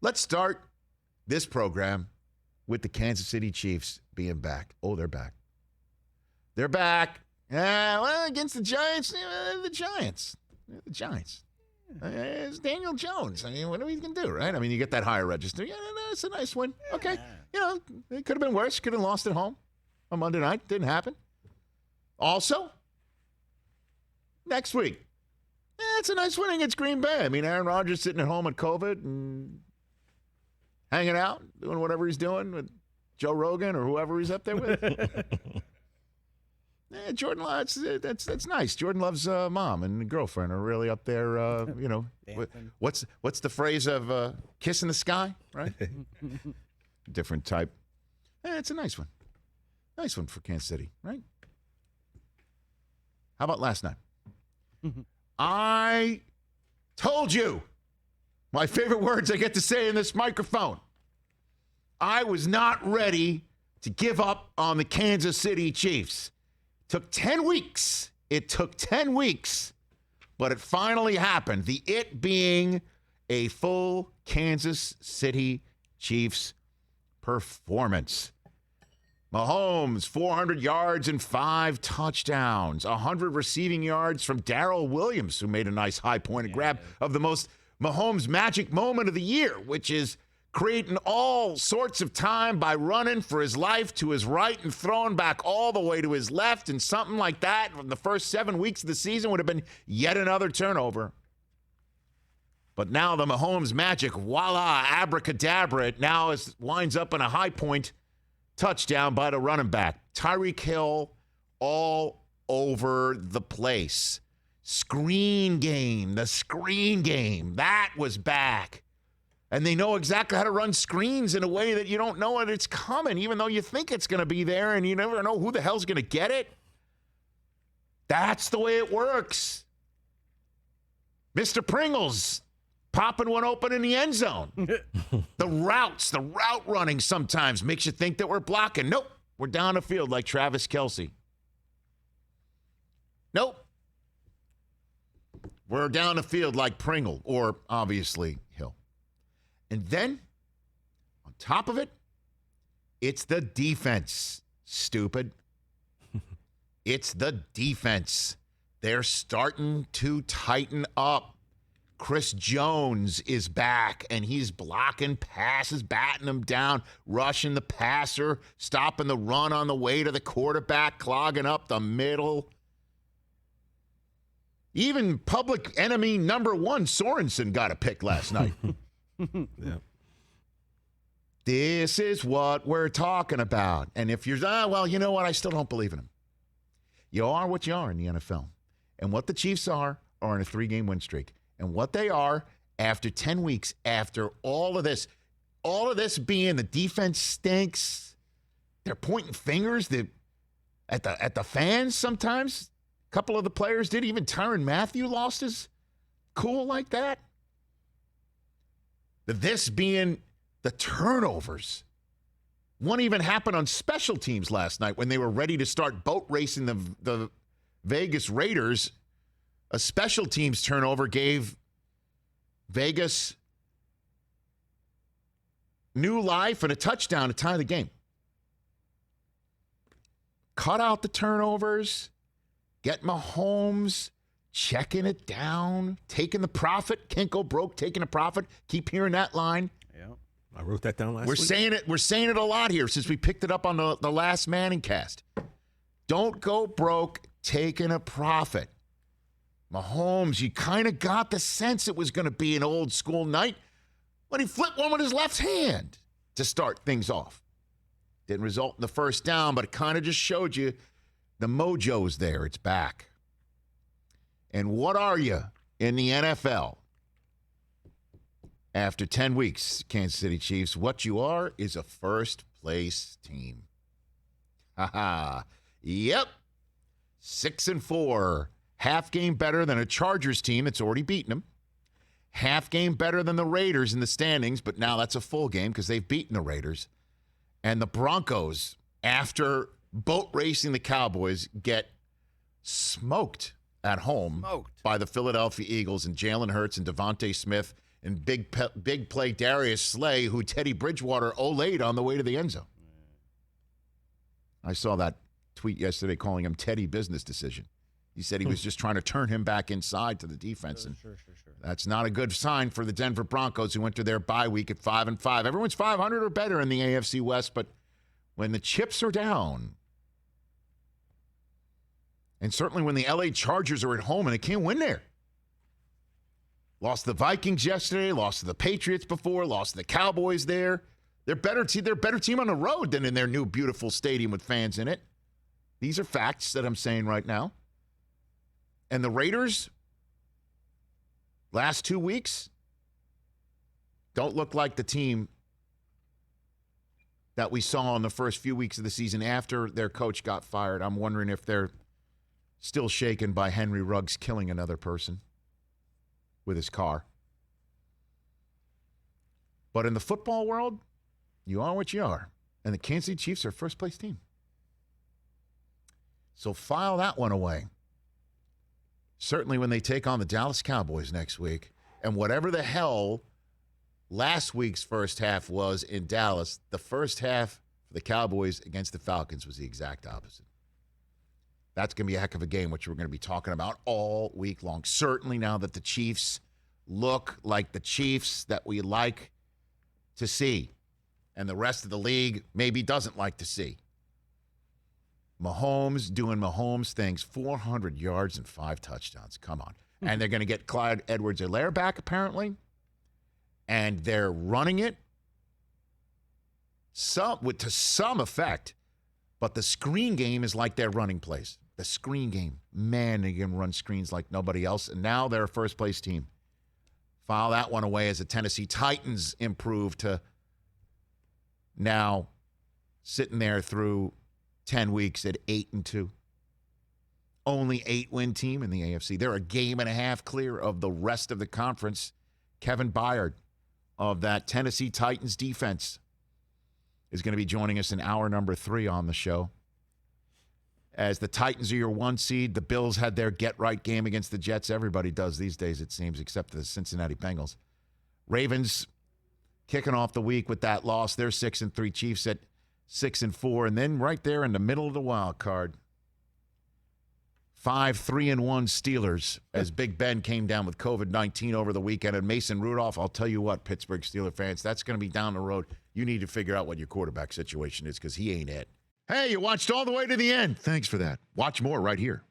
Let's start this program with the Kansas City Chiefs being back. Oh, they're back. They're back. Well, against the Giants, the Giants. It's Daniel Jones. I mean, what are we going to do, right? I mean, you get that higher register. Yeah, that's a nice win. Okay. You know, it could have been worse. Could have lost at home on Monday night. Didn't happen. Also, next week, it's a nice win against Green Bay. I mean, Aaron Rodgers sitting at home with COVID and hanging out, doing whatever he's doing with Joe Rogan or whoever he's up there with. Jordan loves that's nice. Jordan loves mom and girlfriend are really up there. What's the phrase of kiss in the sky, right? Different type. It's a nice one. Nice one for Kansas City, right? How about last night? I told you my favorite words I get to say in this microphone. I was not ready to give up on the Kansas City Chiefs. Took 10 weeks. It took 10 weeks, but it finally happened. The it being a full Kansas City Chiefs performance. Mahomes, 400 yards and 5 touchdowns. 100 receiving yards from Darrell Williams, who made a nice high-pointed grab of the most Mahomes magic moment of the year, which is creating all sorts of time by running for his life to his right and throwing back all the way to his left, and something like that from the first 7 weeks of the season would have been yet another turnover. But now the Mahomes magic, voila, abracadabra, it now winds up in a high point touchdown by the running back. Tyreek Hill all over the place. Screen game, the screen game, that was back. And they know exactly how to run screens in a way that you don't know that it's coming, even though you think it's going to be there and you never know who the hell's going to get it. That's the way it works. Mr. Pringles popping one open in the end zone. The route running sometimes makes you think that we're blocking. Nope, we're down the field like Travis Kelce. Nope. We're down the field like Pringle or obviously Hill. And then, on top of it, it's the defense, stupid. It's the defense. They're starting to tighten up. Chris Jones is back, and he's blocking passes, batting them down, rushing the passer, stopping the run on the way to the quarterback, clogging up the middle. Even public enemy number one, Sorensen, got a pick last night. Yeah. This is what we're talking about. And if you're, well, you know what? I still don't believe in him. You are what you are in the NFL. And what the Chiefs are in a 3-game win streak. And what they are after 10 weeks, after all of this being the defense stinks, they're pointing fingers at the fans sometimes. A couple of the players did. Even Tyrann Mathieu lost his cool like that. This being the turnovers. One even happened on special teams last night when they were ready to start boat racing the Vegas Raiders. A special teams turnover gave Vegas new life and a touchdown to tie the game. Cut out the turnovers, get Mahomes checking it down, taking the profit. Can't go broke, taking a profit. Keep hearing that line. Yeah, I wrote that down last week. We're saying it a lot here since we picked it up on the last Manning cast. Don't go broke, taking a profit. Mahomes, you kind of got the sense it was going to be an old school night when he flipped one with his left hand to start things off. Didn't result in the first down, but it kind of just showed you the mojo's there. It's back. And what are you in the NFL? After 10 weeks, Kansas City Chiefs, what you are is a first-place team. Yep. 6-4. Half game better than a Chargers team that's already beaten them. Half game better than the Raiders in the standings, but now that's a full game because they've beaten the Raiders. And the Broncos, after boat racing the Cowboys, get smoked at home by the Philadelphia Eagles and Jalen Hurts and Devontae Smith and big play Darius Slay, who Teddy Bridgewater olayed on the way to the end zone. I saw that tweet yesterday calling him Teddy business decision. He said he was just trying to turn him back inside to the defense. And Sure. that's not a good sign for the Denver Broncos, who went to their bye week at 5-5. Everyone's 500 or better in the AFC West, but when the chips are down, and certainly when the LA Chargers are at home and they can't win there. Lost to the Vikings yesterday, lost to the Patriots before, lost to the Cowboys there. They're a better team on the road than in their new beautiful stadium with fans in it. These are facts that I'm saying right now. And the Raiders, last 2 weeks, don't look like the team that we saw in the first few weeks of the season after their coach got fired. I'm wondering if they're still shaken by Henry Ruggs killing another person with his car. But in the football world, you are what you are. And the Kansas City Chiefs are first-place team. So file that one away. Certainly when they take on the Dallas Cowboys next week. And whatever the hell last week's first half was in Dallas, the first half for the Cowboys against the Falcons was the exact opposite. That's going to be a heck of a game, which we're going to be talking about all week long. Certainly now that the Chiefs look like the Chiefs that we like to see, and the rest of the league maybe doesn't like to see. Mahomes doing Mahomes things, 400 yards and 5 touchdowns. Come on. And they're going to get Clyde Edwards-Helaire back, apparently. And they're running it to some effect. But the screen game is like their running plays. The screen game. Man, they can run screens like nobody else. And now they're a first-place team. File that one away as the Tennessee Titans improve to now sitting there through 10 weeks at 8-2. Only 8-win team in the AFC. They're a game and a half clear of the rest of the conference. Kevin Byard of that Tennessee Titans defense is going to be joining us in hour number 3 on the show. As the Titans are your 1 seed, the Bills had their get-right game against the Jets. Everybody does these days, it seems, except the Cincinnati Bengals. Ravens kicking off the week with that loss. They're 6-3. Chiefs at 6-4. And then right there in the middle of the wild card, 5-3-1 Steelers as Big Ben came down with COVID-19 over the weekend. And Mason Rudolph, I'll tell you what, Pittsburgh Steelers fans, that's going to be down the road. You need to figure out what your quarterback situation is because he ain't it. Hey, you watched all the way to the end. Thanks for that. Watch more right here.